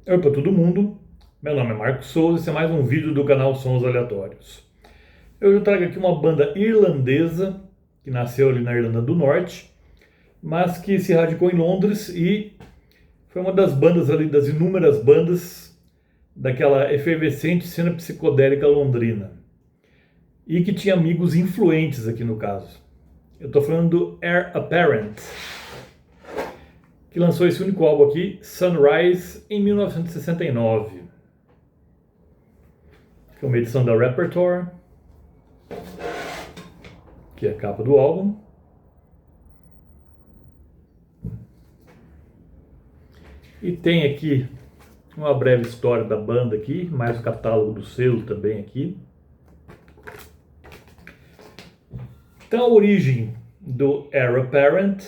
Oi para todo mundo, meu nome é Marcos Souza e esse é mais um vídeo do canal Sons Aleatórios. Eu trago aqui uma banda irlandesa que nasceu ali na Irlanda do Norte, mas que se radicou em Londres e foi uma das bandas ali, das inúmeras bandas daquela efervescente cena psicodélica londrina e que tinha amigos influentes aqui no caso. Eu estou falando do Heir Apparent, que lançou esse único álbum aqui, Sunrise, em 1969. Que é uma edição da Repertoire, que é a capa do álbum. E tem aqui uma breve história da banda aqui, mais o catálogo do selo também aqui. Então a origem do Heir Apparent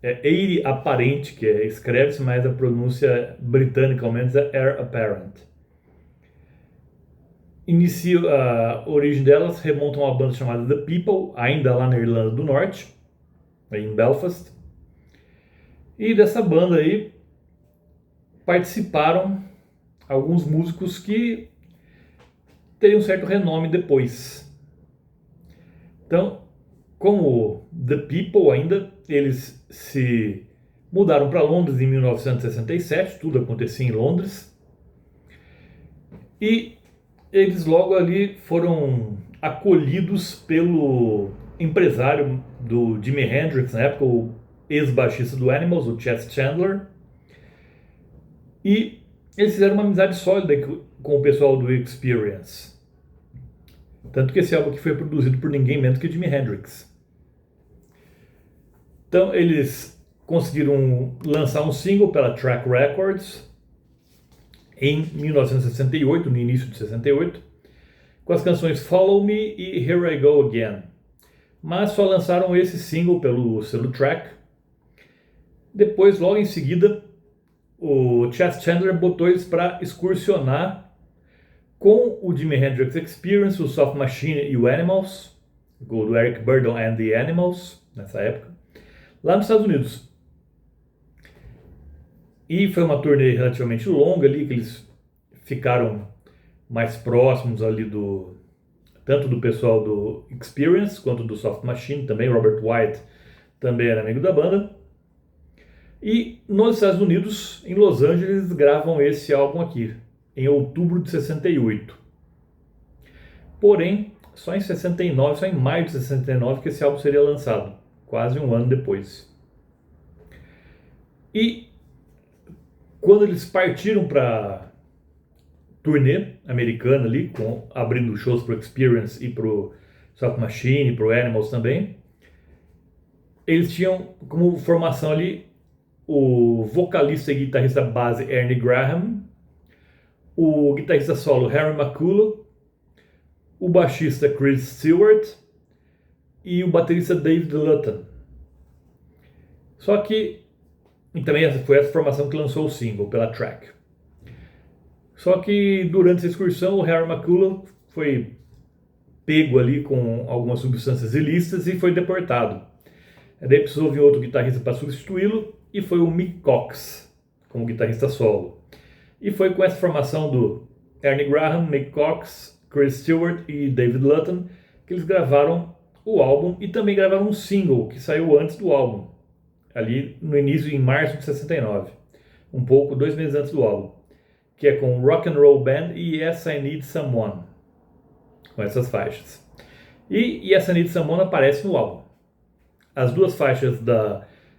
é Heir Aparente, que escreve-se, mas a pronúncia britânica ao menos é Heir Apparent. A origem delas remonta a uma banda chamada The People, ainda lá na Irlanda do Norte, aí em Belfast. E dessa banda aí participaram alguns músicos que teriam um certo renome depois. Então, como The People ainda, eles se mudaram para Londres em 1967, tudo acontecia em Londres. E eles logo ali foram acolhidos pelo empresário do Jimi Hendrix, na época, o ex-baixista do Animals, o Chas Chandler. E eles fizeram uma amizade sólida com o pessoal do Experience. Tanto que esse álbum aqui foi produzido por ninguém menos que Jimi Hendrix. Então eles conseguiram lançar um single pela Track Records em 1968, no início de 68, com as canções Follow Me e Here I Go Again. Mas só lançaram esse single pelo selo Track. Depois, logo em seguida, o Chas Chandler botou eles para excursionar com o Jimi Hendrix Experience, o Soft Machine e o Animals, do Eric Burdon and the Animals, nessa época, lá nos Estados Unidos. E foi uma turnê relativamente longa ali, que eles ficaram mais próximos ali tanto do pessoal do Experience quanto do Soft Machine, também Robert White também era amigo da banda. E nos Estados Unidos, em Los Angeles, gravam esse álbum aqui, em outubro de 68. Porém, só em 69, só em maio de 69 que esse álbum seria lançado, quase um ano depois. E quando eles partiram para turnê americana ali, abrindo shows para o Experience e para o Soft Machine, para o Animals também, eles tinham como formação ali o vocalista e guitarrista base Ernie Graham, o guitarrista solo Harry McCullough, o baixista Chris Stewart e o baterista David Lutton. Só que e também foi essa formação que lançou o single pela Track. Só que durante essa excursão o Harry McCullough foi pego ali com algumas substâncias ilícitas e foi deportado. Daí precisou vir outro guitarrista para substituí-lo e foi o Mick Cox como guitarrista solo. E foi com essa formação do Ernie Graham, Mick Cox, Chris Stewart e David Lutton que eles gravaram o álbum e também gravaram um single que saiu antes do álbum, ali no início, em março de 69, 2 meses antes do álbum, que é com Rock and Roll Band e Yes I Need Someone, com essas faixas. E Yes I Need Someone aparece no álbum. As duas faixas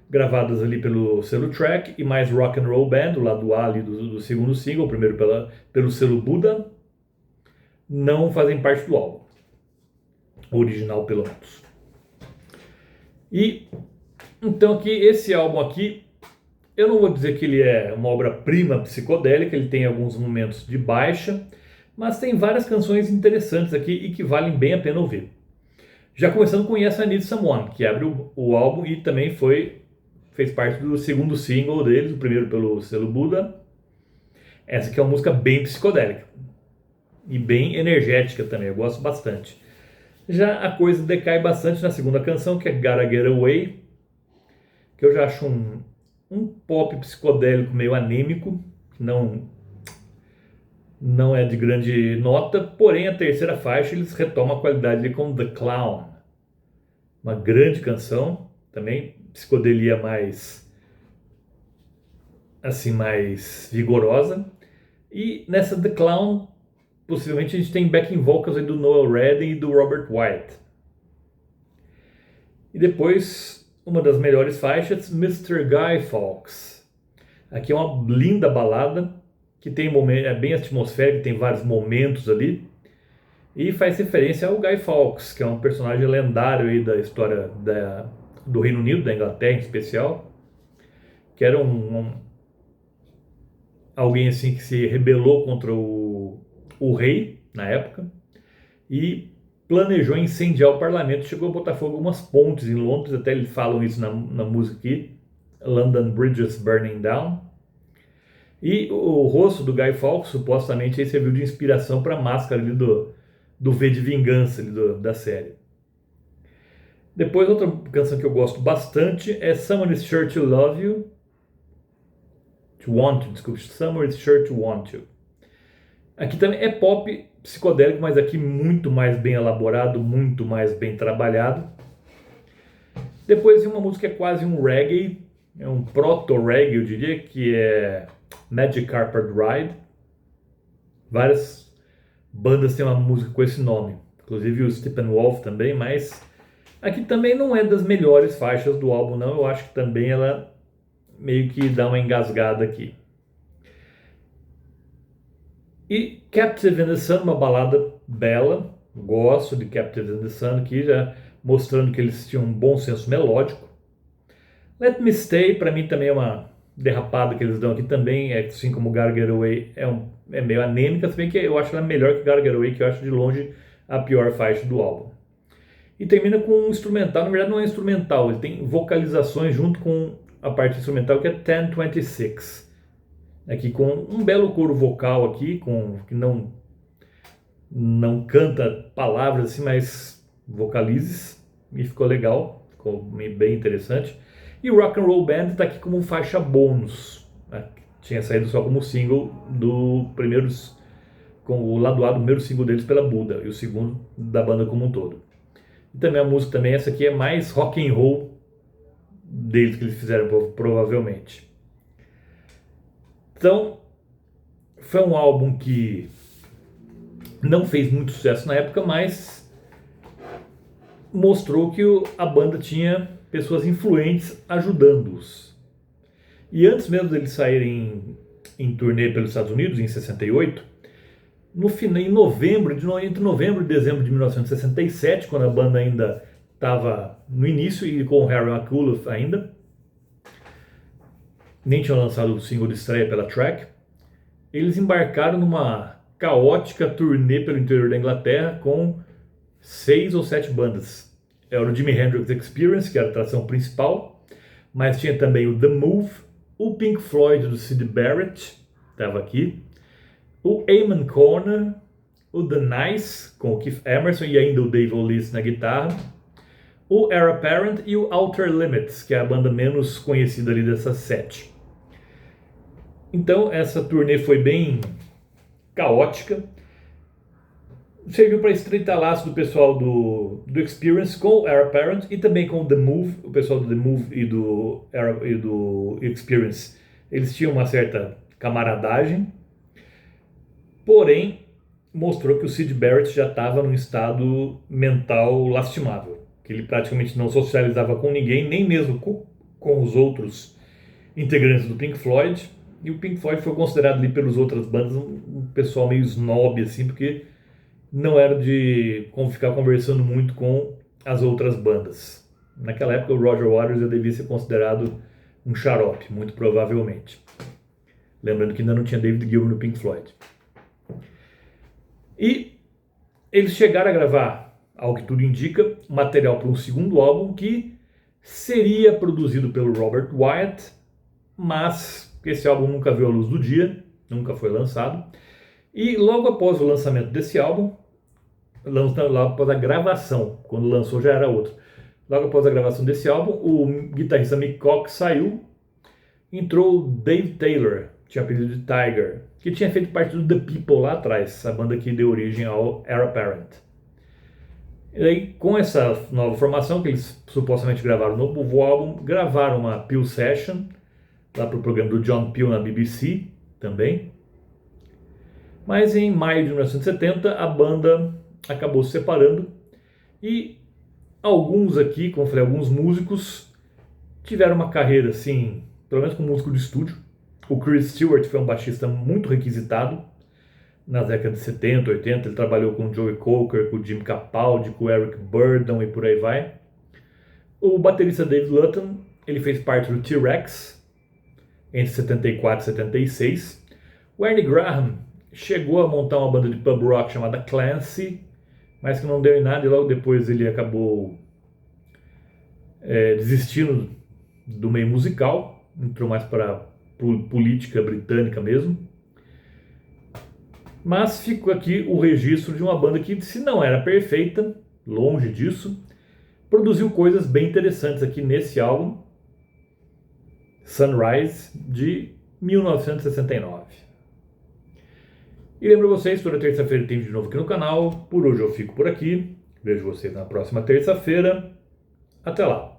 gravadas ali pelo selo Track e mais Rock and Roll Band, do lado A ali do segundo single, primeiro pelo selo Buddha, não fazem parte do álbum, original pelo menos. E então aqui, esse álbum aqui, eu não vou dizer que ele é uma obra-prima psicodélica, ele tem alguns momentos de baixa, mas tem várias canções interessantes aqui e que valem bem a pena ouvir. Já começando com Yes I Need Someone, que abre o álbum e também fez parte do segundo single deles, o primeiro pelo selo Buddha. Essa aqui é uma música bem psicodélica e bem energética também, eu gosto bastante. Já a coisa decai bastante na segunda canção, que é Gotta Get Away, que eu já acho um pop psicodélico meio anêmico, não não é de grande nota, porém a terceira faixa eles retomam a qualidade ali com The Clown, uma grande canção, também psicodelia mais assim, mais vigorosa. E nessa The Clown, possivelmente a gente tem backing vocals aí do Noel Redding e do Robert White. E depois, uma das melhores faixas, Mr. Guy Fawkes. Aqui é uma linda balada, que tem é bem atmosférica, tem vários momentos ali. E faz referência ao Guy Fawkes, que é um personagem lendário aí da história do Reino Unido, da Inglaterra em especial. Que era alguém assim que se rebelou contra o rei na época e planejou incendiar o parlamento, chegou a botar fogo algumas pontes em Londres, até eles falam isso na música aqui, London Bridges Burning Down. E o rosto do Guy Fawkes supostamente aí serviu de inspiração para a máscara ali do V de Vingança ali da série. Depois outra canção que eu gosto bastante é Someone is Sure to Love You, Someone is Sure to Want You. Aqui também é pop psicodélico, mas aqui muito mais bem elaborado, muito mais bem trabalhado. Depois uma música que é quase um reggae, é um proto-reggae eu diria, que é Magic Carpet Ride. Várias bandas têm uma música com esse nome, inclusive o Steppenwolf também, mas aqui também não é das melhores faixas do álbum não, eu acho que também ela meio que dá uma engasgada aqui. E Captive in the Sun, uma balada bela, gosto de Captive in the Sun aqui, já mostrando que eles tinham um bom senso melódico. Let Me Stay, para mim também é uma derrapada que eles dão aqui também, assim como Gotta Get Away, é meio anêmica, se bem que eu acho ela melhor que Gotta Get Away, que eu acho de longe a pior faixa do álbum. E termina com um instrumental, na verdade não é instrumental, ele tem vocalizações junto com a parte instrumental que é 1026. Aqui com um belo coro vocal aqui, que não canta palavras assim, mas vocalizes, e ficou legal, ficou bem interessante. E o Rock and Roll Band está aqui como faixa bônus, né? Tinha saído só como single do primeiro, com o lado A do primeiro single deles pela Buda, e o segundo da banda como um todo. E também a música também, essa aqui é mais rock and roll deles que eles fizeram provavelmente. Então, foi um álbum que não fez muito sucesso na época, mas mostrou que a banda tinha pessoas influentes ajudando-os. E antes mesmo deles saírem em turnê pelos Estados Unidos, em 68, em novembro, entre novembro e dezembro de 1967, quando a banda ainda estava no início e com o Harry McCullough ainda, nem tinham lançado o single de estreia pela Track, eles embarcaram numa caótica turnê pelo interior da Inglaterra com 6 ou 7 bandas. Era o Jimi Hendrix Experience, que era a atração principal, mas tinha também o The Move, o Pink Floyd do Syd Barrett, estava aqui, o Amen Corner, o The Nice, com o Keith Emerson e ainda o Dave O'Leary na guitarra, o Heir Apparent e o Outer Limits, que é a banda menos conhecida ali dessas 7. Então essa turnê foi bem caótica, serviu para estreitar laço do pessoal do Experience com o Heir Apparent e também com o The Move, o pessoal do The Move e do Experience. Eles tinham uma certa camaradagem, porém mostrou que o Syd Barrett já estava num estado mental lastimável, que ele praticamente não socializava com ninguém, nem mesmo com os outros integrantes do Pink Floyd. E o Pink Floyd foi considerado ali pelas outras bandas um pessoal meio snob, assim, porque não era de ficar conversando muito com as outras bandas. Naquela época o Roger Waters já devia ser considerado um xarope, muito provavelmente. Lembrando que ainda não tinha David Gilmour no Pink Floyd. E eles chegaram a gravar, ao que tudo indica, material para um segundo álbum que seria produzido pelo Robert Wyatt, mas esse álbum nunca viu a luz do dia, nunca foi lançado. E logo após o lançamento desse álbum, logo após a gravação, quando lançou já era outro. Logo após a gravação desse álbum, o guitarrista Mick Cox saiu, entrou o Dave Taylor, tinha apelido de Tiger, que tinha feito parte do The People lá atrás, a banda que deu origem ao Heir Apparent. E aí, com essa nova formação, que eles supostamente gravaram um novo álbum, gravaram uma Peel Session, lá para o programa do John Peel na BBC também. Mas em maio de 1970 a banda acabou se separando e alguns aqui, como eu falei, alguns músicos tiveram uma carreira assim, pelo menos como músico de estúdio. O Chris Stewart foi um baixista muito requisitado nas décadas de 70, 80. Ele trabalhou com o Joey Cocker, com o Jim Capaldi, com o Eric Burdon e por aí vai. O baterista Dave Lutton, ele fez parte do T-Rex entre 74 e 76. O Ernie Graham chegou a montar uma banda de pub rock chamada Clancy, mas que não deu em nada, e logo depois ele acabou desistindo do meio musical, entrou mais para política britânica mesmo. Mas ficou aqui o registro de uma banda que, se não era perfeita, longe disso, produziu coisas bem interessantes aqui nesse álbum, Sunrise, de 1969. E lembro vocês, toda terça-feira tem vídeo novo aqui no canal. Por hoje eu fico por aqui. Vejo vocês na próxima terça-feira. Até lá!